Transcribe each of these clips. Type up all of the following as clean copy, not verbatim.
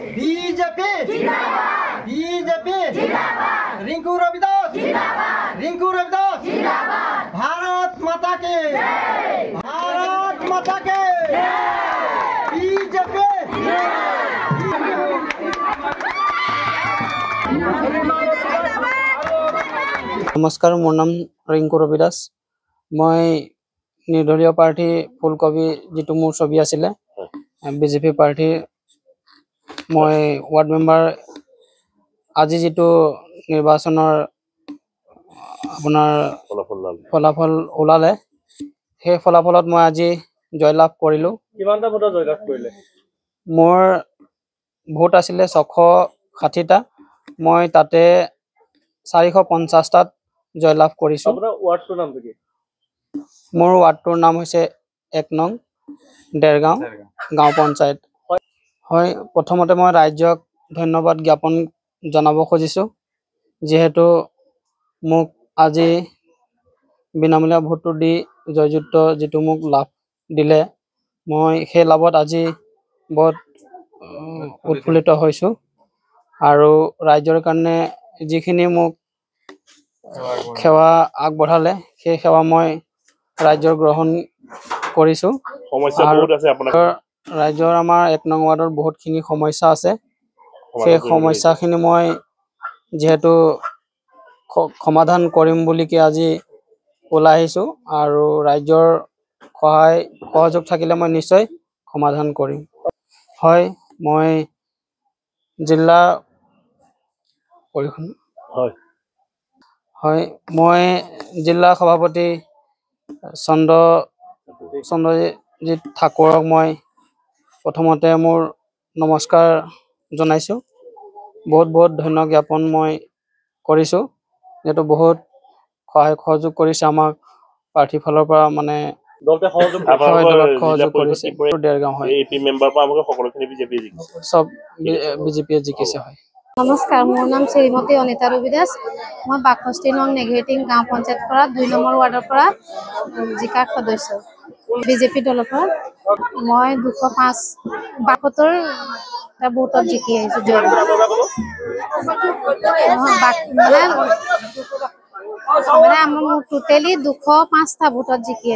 BJP जिंदाबाद BJP जिंदाबाद रिंकू रविदास जिंदाबाद रिंकू रविदास जिंदाबाद भारत माता के जय भारत माता के जय बीजेपी नमस्कार मोर नाम रिंकू रविदास मैं निर्दलीय प्रार्थी फुलकबी जी मोर छवि आছিলে बीजेपी प्रार्थी मैं वार्ड मेम्बर আজি जी निर्वाचনৰ আপোনাৰ ফলাফল ওলালে সেই ফলাফলত মই আজি জয়লাভ কৰিলো কিমানটা ভোটত জয়লাভ কৰিলে মোৰ ভোট আছিলে 660টা মই তাতে 450টাত জয়লাভ কৰিছো আপোনাৰ ওয়াৰ্ডটোৰ নাম কি মোৰ ওয়াৰ্ডটোৰ নাম হৈছে 1 নং দেৰগাঁও গাঁও পঞ্চায়ত হয় প্ৰথমতে মই ৰাজ্যক ধন্যবাদ জ্ঞাপন জনাব খুজিছো যেহেতু মোক আজি বিনামূলীয়া ভোটটো দি জয়যুক্ত যেটো মোক লাভ দিলে মই সেই লাভত আজি বহুত উৎফুল্লিত হৈছো আৰু ৰাজ্যৰ কাৰণে যিখিনি মোক সেৱা আগবঢ়ালে সেই সেৱা মই ৰাজ্যৰ গ্ৰহণ কৰিছো সমস্যা বহুত আছে আপোনাৰ ৰাজ্যৰ আমাৰ 1 নং ওয়াৰ্ডৰ বহুতখিনি সমস্যা আছে সেই সমস্যাখিনি মই যেহেতু সমাধান কৰিম বুলি কি আজি ওলাই আহিছো আৰু ৰাজ্যৰ সহযোগ থাকিলে মই নিশ্চয় সমাধান কৰিম হয় মই জিলা পৰিষদ হয় মই জিলা সভাপতি চন্দ্ৰজিত ঠাকুৰক মই প্ৰথমতে মোৰ নমস্কাৰ জনাইছো বহুত ধন্যবাদ জ্ঞাপন মই কৰিছো যেটো বহুত সহযোগ কৰিছে আমাক পাৰ্টি ফালৰ পৰা মানে দলতে সহযোগ কৰিছে দেৰগাঁও হয় এপি মেম্বাৰ পৰা আমাক সকলোখিনি বিজেপি সব বিজেপি জিকিছে হয় नमस्कार मोर नाम श्रीमती अनिता रविदास मैं 62 नং नेगेटिंग गाँव पंचायत 2 नम्बर वार्डर जिका सदस्य बीजेपी दल मैं 205 72 भोट जिकी टोटेली 205टा भोट जिकी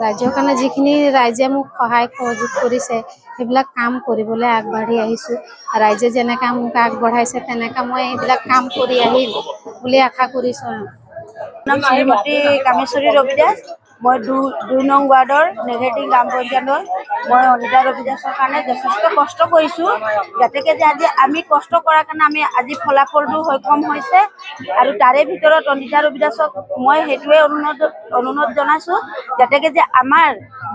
राज्यर कारण जिखिनि राइजे মোক সহায় সহযোগ কৰিছে সেইবিলাক কাম কৰিবলৈ আগবাঢ়ি আহিছো ৰাইজে যেনেকা মোক আগবঢ়াইছে তেনেকা মই এইবিলাক কাম কৰি আহিম বুলি আশা কৰিছো নাম শ্ৰীমতী কামেশ্বৰী ৰবিদাস মই 2 নং ওয়াৰ্ডৰ নেগেটিভ গ্ৰাম পঞ্চায়তৰ মই অনিতা ৰবিদাসৰ কাৰণে যথেষ্ট কষ্ট কৰিছো যাতেকে যে আজি আমি কষ্ট কৰাৰ কাৰণে আমি আজি ফলাফলটো সক্ষম হৈছে আৰু তাৰে ভিতৰত অনিতা ৰবিদাসক মই হেতুৱে অনুৰোধ জনাইছো যাতেকে যে আমাৰ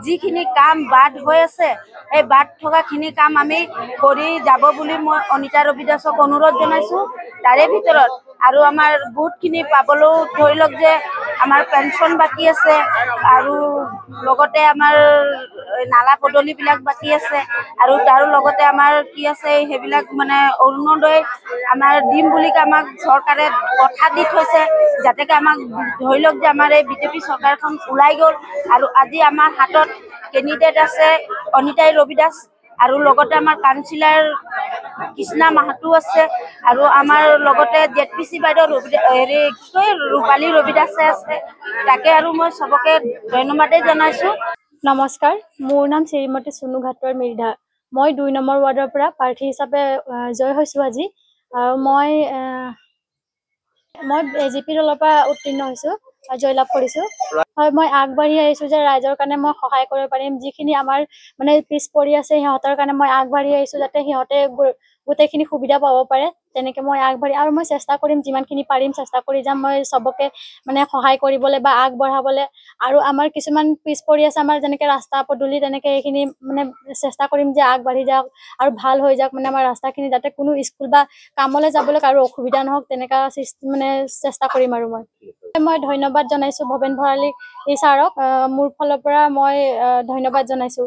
যিখিনি কাম বাদ হৈ আছে এই বাদ থকাখিনি কাম আমি কৰি যাব বুলি মই অনিতা ৰবিদাসক অনুৰোধ জনাইছো তাৰে ভিতৰত আৰু আমাৰ বহুতখিনি পাবলৈও ধৰি লওক যে আমাৰ পেনশন বাকি আছে আৰু লগতে আমাৰ নালা পদলিবিলাক বাকি আছে আৰু তাৰ লগতে আমাৰ কি আছে হেবিলাক মানে অৰুণোদয় আমাৰ দিম বুলি আমাক চৰকাৰে কথা দি থৈছে যাতেকে আমাক ধৰি লওক যে আমাৰ এই বিজেপি চৰকাৰখন ওলাই গ'ল আৰু আজি আমাৰ হাতত কেণ্ডিডেট আছে অনিতা ৰবিদাস আৰু লগতে আমাৰ কাউন্সিলৰ কৃষ্ণা মাহাতো আছে আৰু আমাৰ লগতে জেডপিসি বাইদেউ ৰূপালী ৰবিদাস আছে তাকে আৰু মই সবকে ধন্যবাদ জনাইছো नमस्कार मोर नाम श्रीमती सुनु घाटर मिर्धा मैं 2 नम्बर वार्डर पर प्रार्थी हिसाब से जय হৈছো আজি मैं एजेपी दলৰ পৰা উত্তীৰ্ণ হৈছো জয়লাভ কৰিছো হয় মই আগবাঢ়ি আহিছো যে ৰাইজৰ কাৰণে মই সহায় কৰিব পাৰিম যিখিনি আমাৰ মানে পিছ পৰি আছে সিহঁতৰ কাৰণে মই আগবাঢ়ি আহিছো যাতে সিহঁতে গোটেইখিনি সুবিধা পাব পাৰে তেনেকে মই আগবাঢ়ি আৰু মই চেষ্টা কৰিম যিমানখিনি পাৰিম চেষ্টা কৰি যাম মই সবকে মানে সহায় কৰিবলৈ বা আগবঢ়াবলৈ আৰু আমাৰ কিছুমান পিছ পৰি আছে আমাৰ যেনেকে ৰাস্তা পদূলি তেনেকে এইখিনি মানে চেষ্টা কৰিম যে আগবাঢ়ি যাওক আৰু ভাল হৈ যাওক মানে আমাৰ ৰাস্তাখিনি যাতে কোনো স্কুল বা কামলৈ যাবলৈ আৰু অসুবিধা নহওক তেনেকা মানে চেষ্টা কৰিম আৰু মই ধন্যবাদ জনাইছো ভবেন ভৰালী ছাৰক মোৰ ফালৰ পৰা মই ধন্যবাদ জনাইছো